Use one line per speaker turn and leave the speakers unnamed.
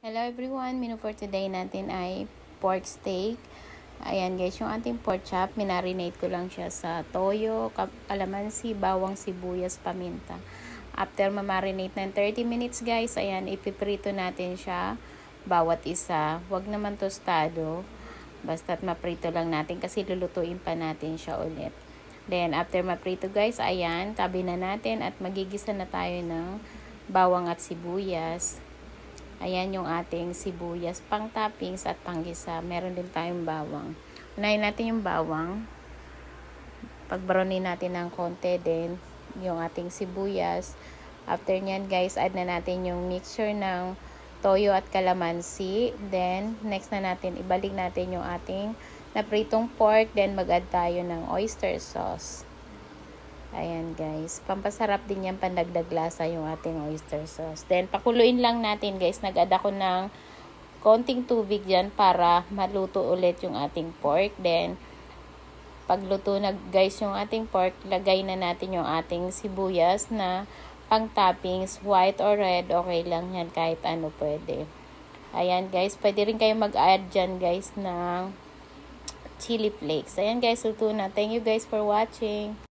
Hello everyone, menu for today natin ay pork steak. Ayan guys, yung ating pork chop, minarinate ko lang siya sa toyo, kalamansi, bawang, sibuyas, paminta. After mamarinate ng 30 minutes guys, ayan, ipiprito natin siya bawat isa. Huwag naman tostado, basta't maprito lang natin kasi lulutuin pa natin siya ulit. Then after maprito guys, ayan, tabi na natin at magigisa na tayo ng bawang at sibuyas. Ayan yung ating sibuyas, pang toppings at panggisa. Meron din tayong bawang. Unahin natin yung bawang. Pag-brownin natin ng konti din yung ating sibuyas. After nyan guys, add na natin yung mixture ng toyo at kalamansi. Then, next na natin, ibalik natin yung ating napritong pork. Then, mag-add tayo ng oyster sauce. Ayan guys, pampasarap din yan, pandagdag lasa yung ating oyster sauce. Then pakuluin lang natin guys, nag-add ako ng konting tubig dyan para maluto ulit yung ating pork. Then pagluto na guys yung ating pork, lagay na natin yung ating sibuyas na pang toppings, white or red, okay lang yan, kahit ano pwede. Ayan guys, pwede rin kayo mag-add dyan guys ng chili flakes. Ayan guys, luto na. Thank you guys for watching.